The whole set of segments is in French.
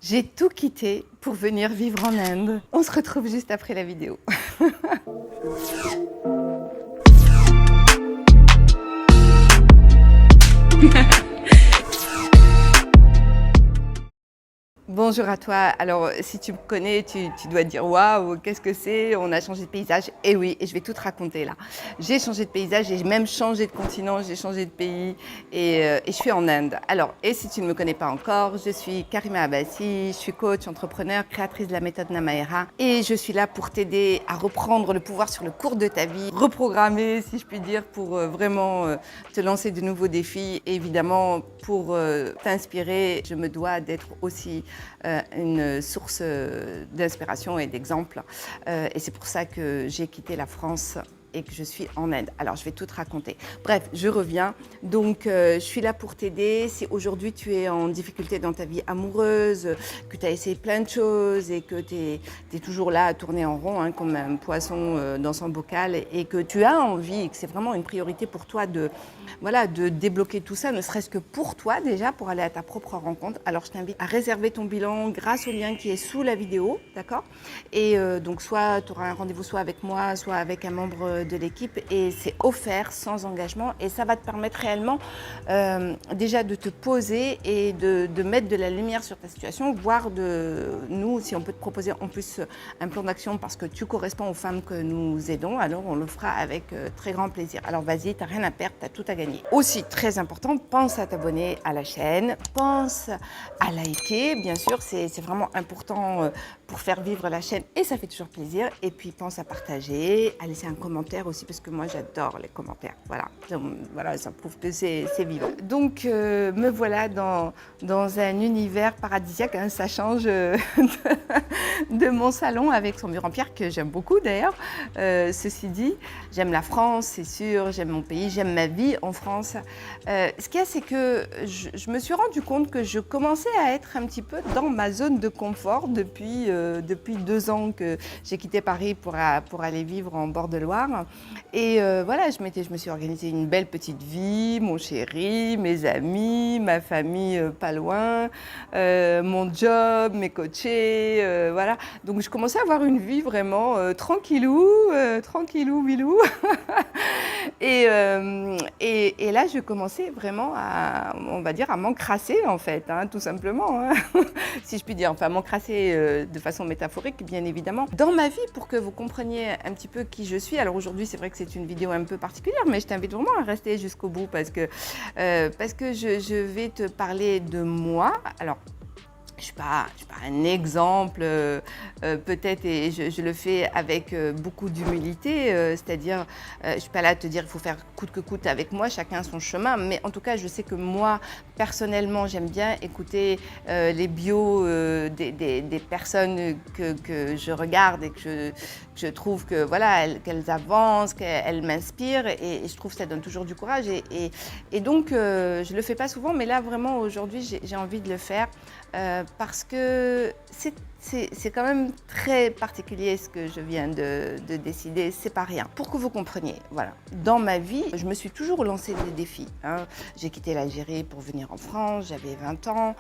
J'ai tout quitté pour venir vivre en Inde. On se retrouve juste après la vidéo. Bonjour à toi. Alors, si tu me connais, tu dois te dire waouh, qu'est-ce que c'est? On a changé de paysage. Et oui, et je vais tout te raconter là. J'ai changé de paysage, j'ai même changé de continent, j'ai changé de pays et je suis en Inde. Alors, et si tu ne me connais pas encore, je suis Karima Abbasi, je suis coach, entrepreneur, créatrice de la méthode Namaera et je suis là pour t'aider à reprendre le pouvoir sur le cours de ta vie, reprogrammer, si je puis dire, pour vraiment te lancer de nouveaux défis. Et évidemment, pour t'inspirer, je me dois d'être aussi une source d'inspiration et d'exemples. Et c'est pour ça que j'ai quitté la France et que je suis en Inde. Alors, je vais tout te raconter. Bref, je reviens. Donc, je suis là pour t'aider. Si aujourd'hui tu es en difficulté dans ta vie amoureuse, que tu as essayé plein de choses et que tu es toujours là à tourner en rond, hein, comme un poisson dans son bocal, et que tu as envie et que c'est vraiment une priorité pour toi de débloquer tout ça, ne serait-ce que pour toi déjà, pour aller à ta propre rencontre. Alors, je t'invite à réserver ton bilan grâce au lien qui est sous la vidéo, d'accord? Et donc, soit tu auras un rendez-vous soit avec moi, soit avec un membre de l'équipe et c'est offert sans engagement et ça va te permettre réellement déjà de te poser et de mettre de la lumière sur ta situation, voire de nous, si on peut te proposer en plus un plan d'action parce que tu corresponds aux femmes que nous aidons, alors on le fera avec très grand plaisir. Alors vas-y, t'as rien à perdre, t'as tout à gagner. Aussi très important, pense à t'abonner à la chaîne, pense à liker, bien sûr, c'est vraiment important pour faire vivre la chaîne et ça fait toujours plaisir. Et puis pense à partager, à laisser un commentaire aussi parce que moi j'adore les commentaires. Voilà, ça prouve que c'est vivant. Donc me voilà dans un univers paradisiaque, hein, ça change de mon salon avec son mur en pierre que j'aime beaucoup d'ailleurs. Ceci dit, j'aime la France, c'est sûr, j'aime mon pays, j'aime ma vie en France. Ce qu'il y a, c'est que je me suis rendu compte que je commençais à être un petit peu dans ma zone de confort depuis 2 ans que j'ai quitté Paris pour aller vivre en bord de Loire. Et voilà, je me suis organisée une belle petite vie, mon chéri, mes amis, ma famille pas loin, mon job, mes coachés, voilà. Donc je commençais à avoir une vie vraiment tranquillou, bilou. Et là, je commençais vraiment on va dire, à m'encrasser en fait, hein, tout simplement, hein, si je puis dire, enfin m'encrasser de façon métaphorique, bien évidemment, dans ma vie pour que vous compreniez un petit peu qui je suis. Alors aujourd'hui, c'est vrai que c'est une vidéo un peu particulière, mais je t'invite vraiment à rester jusqu'au bout parce que je vais te parler de moi. Alors, je suis pas un exemple, peut-être, et je le fais avec beaucoup d'humilité, c'est-à-dire, je ne suis pas là à te dire il faut faire coûte que coûte avec moi, chacun son chemin, mais en tout cas, je sais que moi, personnellement, j'aime bien écouter les bios des personnes que je regarde et que je trouve que voilà, qu'elles avancent, qu'elles m'inspirent, et je trouve que ça donne toujours du courage, et donc, je le fais pas souvent, mais là, vraiment, aujourd'hui, j'ai envie de le faire. Parce que c'est quand même très particulier ce que je viens de décider, c'est pas rien. Pour que vous compreniez, voilà. Dans ma vie, je me suis toujours lancé des défis, hein. J'ai quitté l'Algérie pour venir en France, j'avais 20 ans.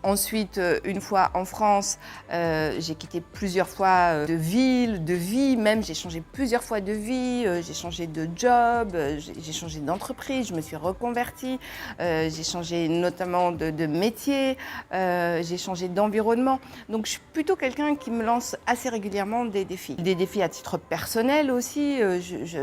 Ensuite, une fois en France, j'ai quitté plusieurs fois de ville, de vie même. J'ai changé plusieurs fois de vie, j'ai changé de job, j'ai changé d'entreprise, je me suis reconvertie, j'ai changé notamment de métier, j'ai changé d'environnement. Donc je suis plutôt quelqu'un qui me lance assez régulièrement des défis. Des défis à titre personnel aussi,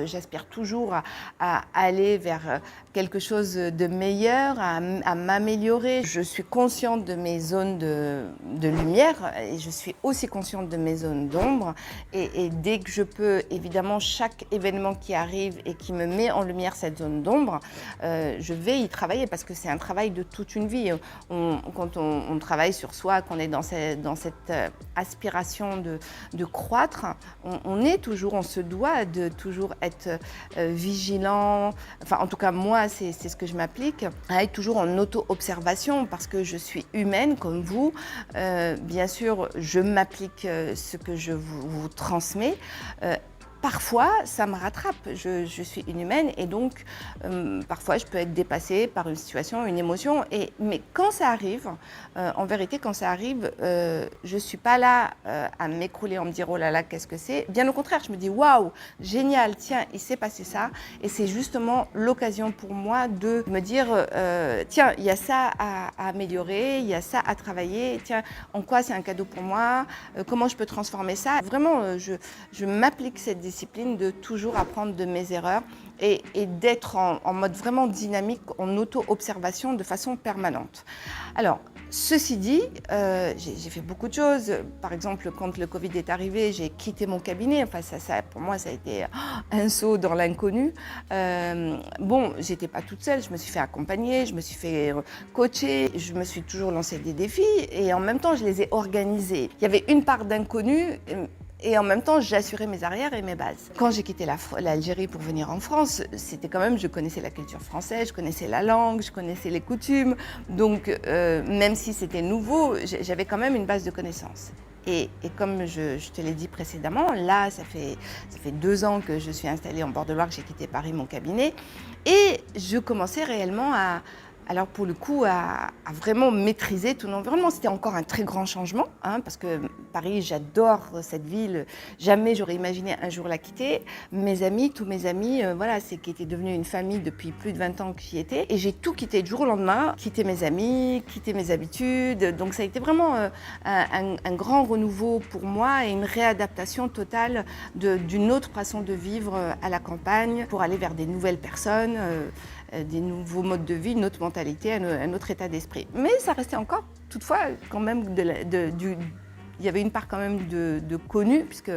j'aspire toujours à aller vers quelque chose de meilleur, à m'améliorer. Je suis consciente de mes zones de lumière et je suis aussi consciente de mes zones d'ombre. Et dès que je peux, évidemment, chaque événement qui arrive et qui me met en lumière cette zone d'ombre, je vais y travailler parce que c'est un travail de toute une vie. Quand on travaille sur soi, qu'on est dans cette aspiration de croître, on se doit de toujours être vigilant. Enfin, en tout cas, moi, c'est ce que je m'applique, à être toujours en auto-observation parce que je suis humaine comme vous. Bien sûr, je m'applique ce que je vous transmets. parfois, ça me rattrape. Je suis une humaine et donc, parfois, je peux être dépassée par une situation, une émotion. Mais quand ça arrive, en vérité, quand ça arrive, je ne suis pas là à m'écrouler, en me dire « Oh là là, qu'est-ce que c'est ?» Bien au contraire, je me dis « Waouh, génial, tiens, il s'est passé ça. » Et c'est justement l'occasion pour moi de me dire « Tiens, il y a ça à améliorer, il y a ça à travailler. Tiens, en quoi c'est un cadeau pour moi ? Comment je peux transformer ça ?» Vraiment, je m'applique cette discipline de toujours apprendre de mes erreurs et d'être en mode vraiment dynamique, en auto-observation de façon permanente. Alors, ceci dit, j'ai fait beaucoup de choses. Par exemple, quand le Covid est arrivé, j'ai quitté mon cabinet. Enfin, ça, pour moi, ça a été un saut dans l'inconnu. Bon, j'étais pas toute seule. Je me suis fait accompagner, je me suis fait coacher, je me suis toujours lancé des défis et en même temps, je les ai organisés. Il y avait une part d'inconnu. Et en même temps, j'assurais mes arrières et mes bases. Quand j'ai quitté l'Algérie pour venir en France, c'était quand même, je connaissais la culture française, je connaissais la langue, je connaissais les coutumes. Donc, même si c'était nouveau, j'avais quand même une base de connaissances. Et comme je te l'ai dit précédemment, là, ça fait 2 ans que je suis installée en bord de Loire, que j'ai quitté Paris, mon cabinet. Et je commençais réellement alors pour le coup, à vraiment maîtriser tout l'environnement. C'était encore un très grand changement, parce que Paris, j'adore cette ville. Jamais j'aurais imaginé un jour la quitter. Mes amis, tous mes amis, voilà, c'est qui était devenu une famille depuis plus de 20 ans que j'y étais. Et j'ai tout quitté du jour au lendemain, quitté mes amis, quitté mes habitudes. Donc ça a été vraiment un grand renouveau pour moi et une réadaptation totale d'une autre façon de vivre à la campagne pour aller vers des nouvelles personnes. Des nouveaux modes de vie, une autre mentalité, un autre état d'esprit. Mais ça restait encore, toutefois, quand même, il y avait une part quand même de connu, puisque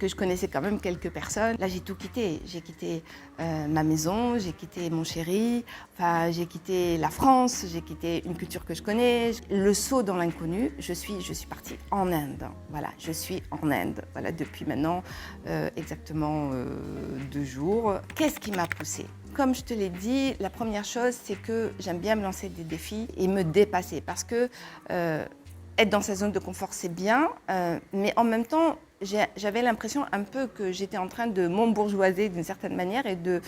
je connaissais quand même quelques personnes. Là, j'ai tout quitté. J'ai quitté ma maison, j'ai quitté mon chéri, enfin, j'ai quitté la France, j'ai quitté une culture que je connais. Le saut dans l'inconnu, je suis partie en Inde. Voilà, je suis en Inde, voilà, depuis maintenant exactement 2 jours. Qu'est-ce qui m'a poussée ? Comme je te l'ai dit, la première chose, c'est que j'aime bien me lancer des défis et me dépasser. Parce que être dans sa zone de confort, c'est bien, mais en même temps, j'avais l'impression un peu que j'étais en train de m'embourgeoiser d'une certaine manière et de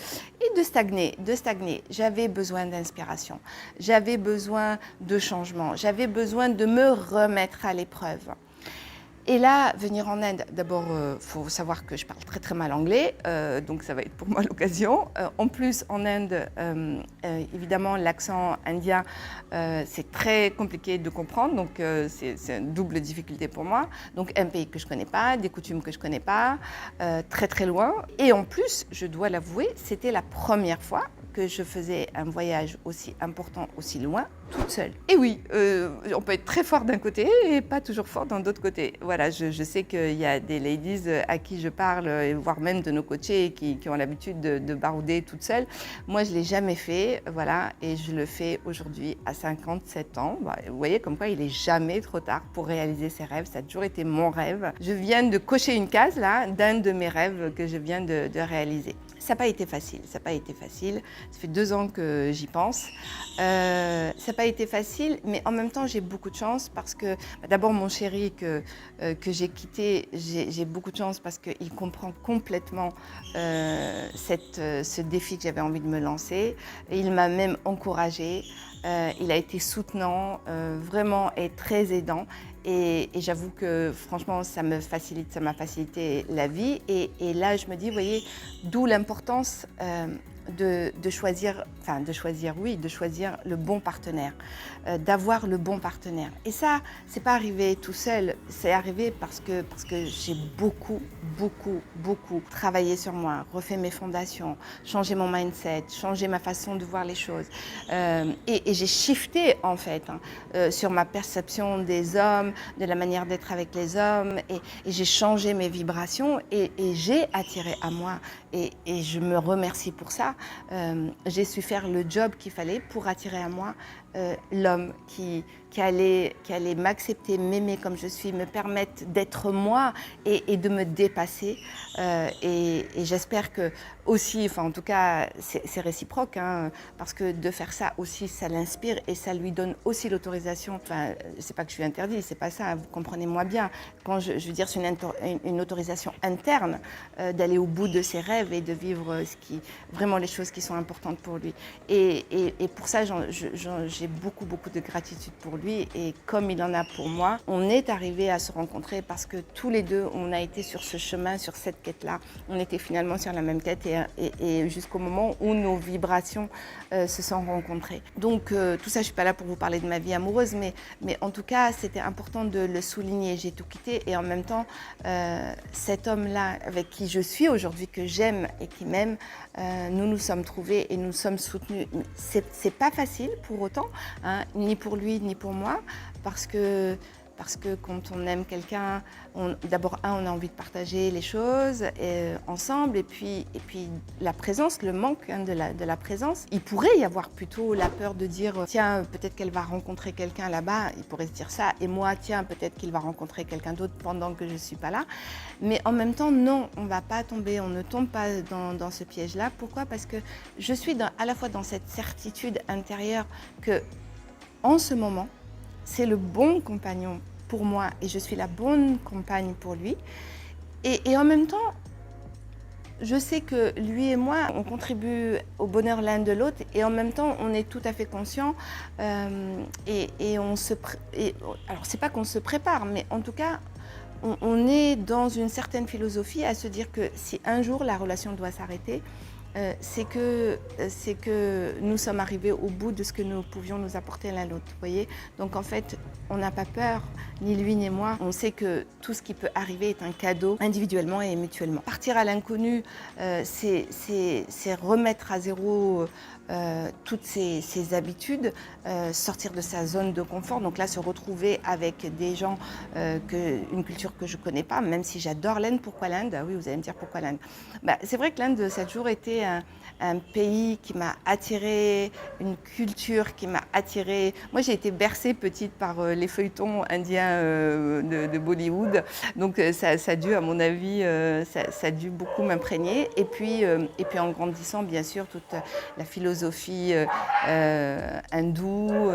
stagner. J'avais besoin d'inspiration, j'avais besoin de changement, j'avais besoin de me remettre à l'épreuve. Et là, venir en Inde, d'abord, faut savoir que je parle très très mal anglais, donc ça va être pour moi l'occasion. En plus, en Inde, évidemment, l'accent indien, c'est très compliqué de comprendre, donc c'est une double difficulté pour moi. Donc un pays que je connais pas, des coutumes que je connais pas, très très loin. Et en plus, je dois l'avouer, c'était la première fois que je faisais un voyage aussi important, aussi loin, toute seule. Et oui, on peut être très fort d'un côté et pas toujours fort d'un autre côté. Voilà, je sais qu'il y a des ladies à qui je parle, voire même de nos coachés qui ont l'habitude de barouder toute seule. Moi, je ne l'ai jamais fait, voilà, et je le fais aujourd'hui à 57 ans. Bah, vous voyez, comme quoi il n'est jamais trop tard pour réaliser ses rêves. Ça a toujours été mon rêve. Je viens de cocher une case, là, d'un de mes rêves que je viens de réaliser. Ça n'a pas été facile, ça n'a pas été facile. Ça fait 2 ans que j'y pense. Ça n'a pas été facile, mais en même temps, j'ai beaucoup de chance parce que, d'abord, mon chéri que j'ai quitté, j'ai beaucoup de chance parce qu'il comprend complètement ce défi que j'avais envie de me lancer. Et il m'a même encouragée. Il a été soutenant, vraiment, et très aidant. Et j'avoue que franchement, ça m'a facilité la vie. Et là, je me dis, vous voyez, d'où l'importance de choisir le bon partenaire, d'avoir le bon partenaire. Et ça, c'est pas arrivé tout seul, c'est arrivé parce que j'ai beaucoup travaillé sur moi, refait mes fondations, changé mon mindset, changé ma façon de voir les choses. Et j'ai shifté en fait sur ma perception des hommes, de la manière d'être avec les hommes, et j'ai changé mes vibrations et j'ai attiré à moi. Et je me remercie pour ça. J'ai su faire le job qu'il fallait pour attirer à moi l'homme qui allait m'accepter, m'aimer comme je suis, me permettre d'être moi et de me dépasser. Et j'espère que aussi, enfin en tout cas c'est réciproque, hein, parce que de faire ça aussi ça l'inspire et ça lui donne aussi l'autorisation. Enfin c'est pas que je suis interdite, c'est pas ça, vous comprenez-moi bien. Quand je veux dire c'est une autorisation interne d'aller au bout de ses rêves et de vivre vraiment les choses qui sont importantes pour lui. Et pour ça j'ai beaucoup de gratitude pour lui et comme il en a pour moi. On est arrivé à se rencontrer parce que tous les deux on a été sur ce chemin, sur cette quête-là. On était finalement sur la même quête et jusqu'au moment où nos vibrations se sont rencontrées. Donc tout ça, je ne suis pas là pour vous parler de ma vie amoureuse, mais en tout cas, c'était important de le souligner. J'ai tout quitté et en même temps, cet homme-là avec qui je suis aujourd'hui, que j'aime et qui m'aime, nous nous sommes trouvés et nous sommes soutenus. C'est pas facile pour autant, hein, ni pour lui, ni pour moi, parce que quand on aime quelqu'un, d'abord, on a envie de partager les choses ensemble, et puis la présence, le manque de la présence. Il pourrait y avoir plutôt la peur de dire « Tiens, peut-être qu'elle va rencontrer quelqu'un là-bas », il pourrait se dire ça, et moi « Tiens, peut-être qu'il va rencontrer quelqu'un d'autre pendant que je ne suis pas là ». Mais en même temps, non, on ne va pas tomber, on ne tombe pas dans ce piège-là. Pourquoi ? Parce que je suis à la fois dans cette certitude intérieure que, en ce moment, c'est le bon compagnon pour moi et je suis la bonne compagne pour lui. Et en même temps, je sais que lui et moi, on contribue au bonheur l'un de l'autre et en même temps, on est tout à fait conscients alors, c'est pas qu'on se prépare, mais en tout cas, on est dans une certaine philosophie à se dire que si un jour la relation doit s'arrêter, c'est que nous sommes arrivés au bout de ce que nous pouvions nous apporter l'un l'autre, vous voyez. Donc en fait, on n'a pas peur, ni lui ni moi. On sait que tout ce qui peut arriver est un cadeau, individuellement et mutuellement. Partir à l'inconnu, c'est remettre à zéro toutes ses habitudes, sortir de sa zone de confort. Donc là, se retrouver avec des gens, une culture que je ne connais pas, même si j'adore l'Inde. Pourquoi l'Inde ? Oui, vous allez me dire pourquoi l'Inde. C'est vrai que l'Inde, ça a toujours été un pays qui m'a attirée, une culture qui m'a attirée. Moi, j'ai été bercée petite par les feuilletons indiens de Bollywood. Donc ça a dû, à mon avis, ça a dû beaucoup m'imprégner. Et puis en grandissant, bien sûr, toute la philosophie hindoue,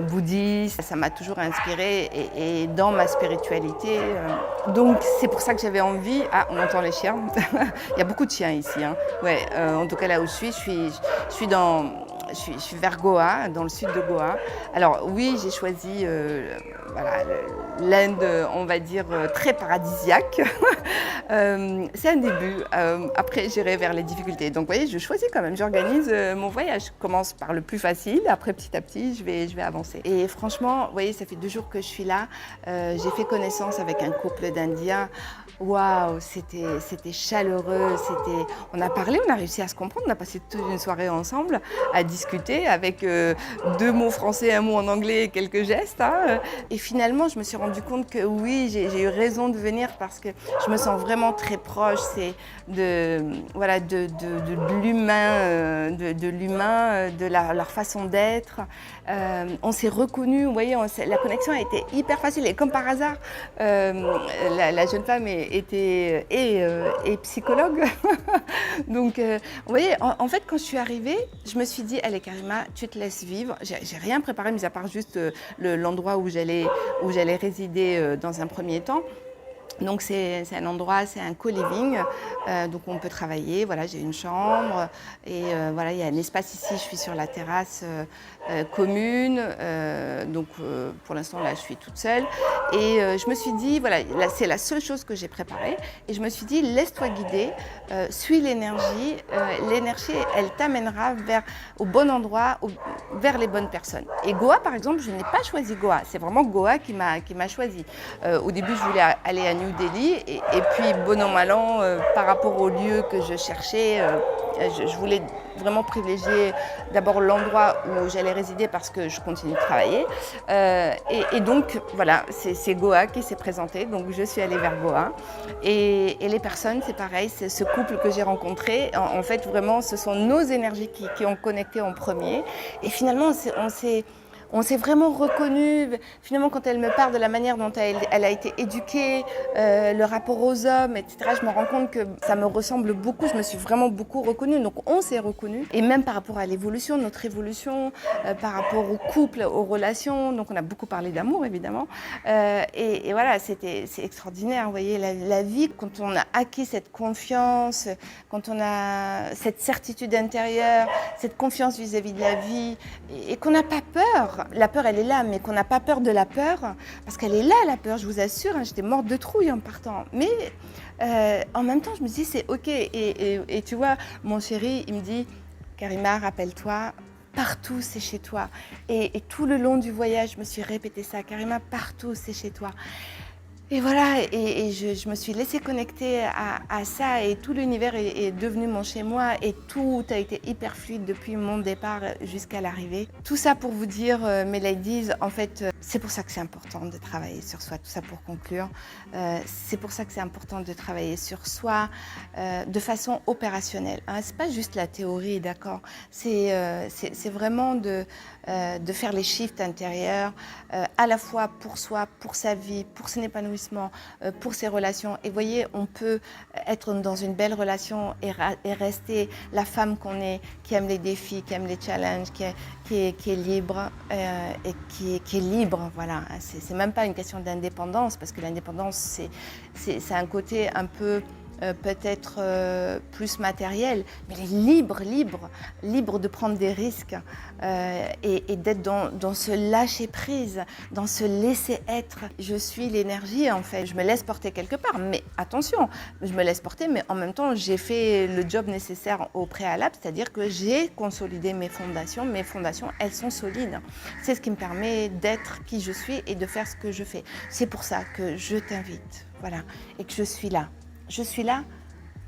bouddhiste, ça m'a toujours inspirée et dans ma spiritualité. Donc c'est pour ça que j'avais envie... Ah, on entend les chiens. Il y a beaucoup de chiens ici, hein. Ouais, en tout cas là où je suis vers Goa, dans le sud de Goa. Alors oui, j'ai choisi l'Inde, on va dire, très paradisiaque. C'est un début. Après, j'irai vers les difficultés. Donc, vous voyez, je choisis quand même, j'organise mon voyage. Je commence par le plus facile, après petit à petit, je vais avancer. Et franchement, vous voyez, ça fait 2 jours que je suis là. J'ai fait connaissance avec un couple d'Indiens. Waouh, c'était chaleureux, on a parlé, on a réussi à se comprendre, on a passé toute une soirée ensemble à discuter avec 2 mots français, 1 mot en anglais et quelques gestes. Hein. Et finalement, je me suis rendu compte que oui, j'ai eu raison de venir parce que je me sens vraiment très proche, c'est de l'humain, de leur façon d'être. On s'est reconnus, vous voyez, la connexion a été hyper facile et comme par hasard, la jeune femme était psychologue. Donc, vous voyez, en fait, quand je suis arrivée, je me suis dit, allez Karima, tu te laisses vivre. J'ai rien préparé, mis à part juste l'endroit où j'allais résider dans un premier temps. Donc c'est un endroit, c'est un co-living, donc on peut travailler, voilà, j'ai une chambre et voilà, il y a un espace ici, je suis sur la terrasse commune, donc pour l'instant là je suis toute seule et je me suis dit, voilà, là, c'est la seule chose que j'ai préparée et je me suis dit laisse-toi guider, suis l'énergie, l'énergie elle t'amènera au bon endroit, vers les bonnes personnes. Et Goa par exemple, je n'ai pas choisi Goa, c'est vraiment Goa qui m'a choisi. Au début je voulais aller à New Delhi et puis bon an mal an par rapport au lieu que je cherchais, je voulais vraiment privilégier d'abord l'endroit où j'allais résider parce que je continue de travailler et donc voilà, c'est Goa qui s'est présenté, donc je suis allée vers Goa et les personnes c'est pareil, c'est ce couple que j'ai rencontré, en fait vraiment ce sont nos énergies qui ont connecté en premier et finalement On s'est vraiment reconnus. Finalement, quand elle me parle de la manière dont elle a été éduquée, le rapport aux hommes, etc., je me rends compte que ça me ressemble beaucoup. Je me suis vraiment beaucoup reconnue. Donc, on s'est reconnus. Et même par rapport à l'évolution, notre évolution, par rapport au couple, aux relations. Donc, on a beaucoup parlé d'amour, évidemment. Et voilà, c'est extraordinaire. Vous voyez, la vie, quand on a acquis cette confiance, quand on a cette certitude intérieure, cette confiance vis-à-vis de la vie, et qu'on n'a pas peur. La peur, elle est là, mais qu'on n'a pas peur de la peur, parce qu'elle est là, la peur, je vous assure. Hein, j'étais morte de trouille en partant. Mais en même temps, je me dis, c'est OK. Et tu vois, mon chéri, il me dit, Karima, rappelle-toi, partout, c'est chez toi. Et tout le long du voyage, je me suis répété ça, Karima, partout, c'est chez toi. Et voilà, et je me suis laissée connecter à ça, et tout l'univers est devenu mon chez-moi, et tout a été hyper fluide depuis mon départ jusqu'à l'arrivée. Tout ça pour vous dire, mes ladies, en fait, c'est pour ça que c'est important de travailler sur soi, tout ça pour conclure. C'est pour ça que c'est important de travailler sur soi de façon opérationnelle. Hein. C'est pas juste la théorie, d'accord, c'est vraiment de faire les shifts intérieurs, à la fois pour soi, pour sa vie, pour son épanouissement, pour ses relations. Et vous voyez, on peut être dans une belle relation et rester la femme qu'on est, qui aime les défis, qui aime les challenges, qui est libre et qui est libre. Voilà. C'est même pas une question d'indépendance, parce que l'indépendance, c'est un côté un peu peut-être plus matériel, mais elle est libre de prendre des risques et d'être dans ce lâcher prise, dans ce laisser être. Je suis l'énergie en fait, je me laisse porter quelque part, mais attention, je me laisse porter, mais en même temps j'ai fait le job nécessaire au préalable, c'est-à-dire que j'ai consolidé mes fondations elles sont solides. C'est ce qui me permet d'être qui je suis et de faire ce que je fais. C'est pour ça que je t'invite, voilà, et que je suis là. Je suis là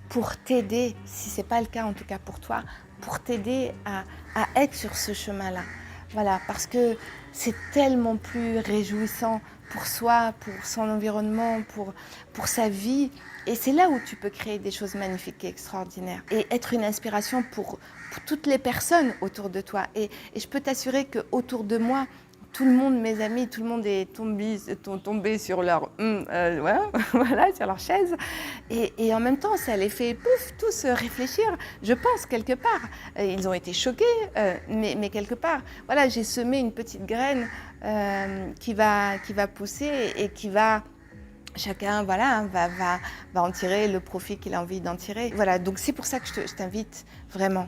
pour t'aider, si ce n'est pas le cas en tout cas pour toi, pour t'aider à être sur ce chemin-là. Voilà, parce que c'est tellement plus réjouissant pour soi, pour son environnement, pour sa vie. Et c'est là où tu peux créer des choses magnifiques et extraordinaires. Et être une inspiration pour toutes les personnes autour de toi. Et je peux t'assurer qu'autour de moi, tout le monde, mes amis, tout le monde est tombé sur leur voilà, sur leur chaise. Et en même temps, ça les fait tous réfléchir, je pense, quelque part. Ils ont été choqués, mais quelque part, voilà, j'ai semé une petite graine qui va pousser et qui va... Chacun voilà, va en tirer le profit qu'il a envie d'en tirer. Voilà, donc c'est pour ça que je t'invite vraiment.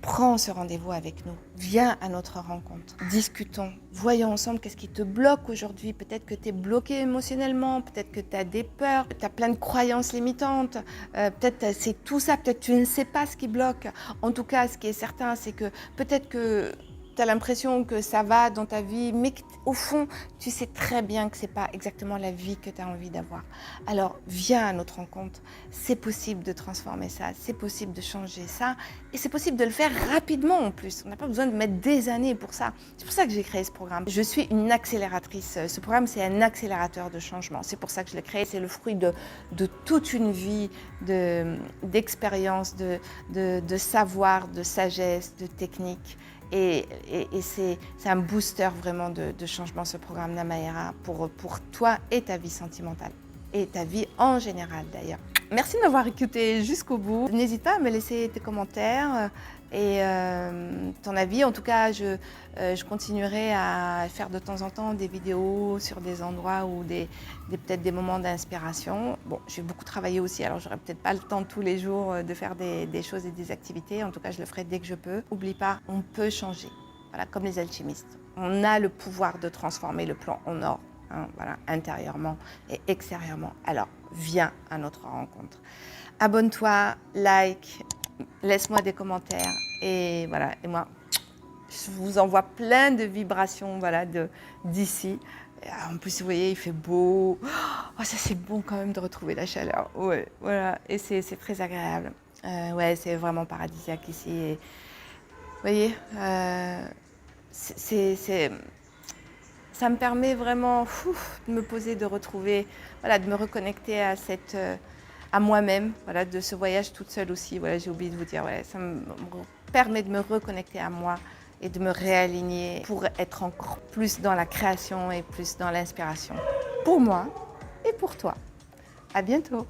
Prends ce rendez-vous avec nous, viens à notre rencontre, discutons, voyons ensemble qu'est-ce qui te bloque aujourd'hui. Peut-être que tu es bloqué émotionnellement, peut-être que tu as des peurs, tu as plein de croyances limitantes, peut-être c'est tout ça, peut-être tu ne sais pas ce qui bloque. En tout cas, ce qui est certain, c'est que peut-être que tu as l'impression que ça va dans ta vie, mais au fond, tu sais très bien que ce n'est pas exactement la vie que tu as envie d'avoir. Alors, viens à notre rencontre. C'est possible de transformer ça, c'est possible de changer ça, et c'est possible de le faire rapidement en plus. On n'a pas besoin de mettre des années pour ça. C'est pour ça que j'ai créé ce programme. Je suis une accélératrice. Ce programme, c'est un accélérateur de changement. C'est pour ça que je l'ai créé. C'est le fruit de toute une vie d'expérience, de savoir, de sagesse, de technique. Et c'est un booster vraiment de changement, ce programme Namayera, pour toi et ta vie sentimentale. Et ta vie en général d'ailleurs. Merci de m'avoir écouté jusqu'au bout. N'hésite pas à me laisser tes commentaires et ton avis. En tout cas, je continuerai à faire de temps en temps des vidéos sur des endroits ou peut-être des moments d'inspiration. Bon, j'ai beaucoup travaillé aussi, alors j'aurai peut-être pas le temps tous les jours de faire des choses et des activités. En tout cas, je le ferai dès que je peux. N'oublie pas, on peut changer. Voilà, comme les alchimistes. On a le pouvoir de transformer le plomb en or. Hein, voilà, intérieurement et extérieurement. Alors, viens à notre rencontre. Abonne-toi, like, laisse-moi des commentaires et voilà. Et moi, je vous envoie plein de vibrations, voilà, d'ici. En plus, vous voyez, il fait beau. Oh, ça, c'est bon quand même de retrouver la chaleur. Ouais, voilà. Et c'est très agréable. Ouais, c'est vraiment paradisiaque ici. Et, vous voyez, ça me permet vraiment de me poser, de retrouver, voilà, de me reconnecter à moi-même, voilà, de ce voyage toute seule aussi. Voilà, j'ai oublié de vous dire, ouais, ça me permet de me reconnecter à moi et de me réaligner pour être encore plus dans la création et plus dans l'inspiration. Pour moi et pour toi. À bientôt.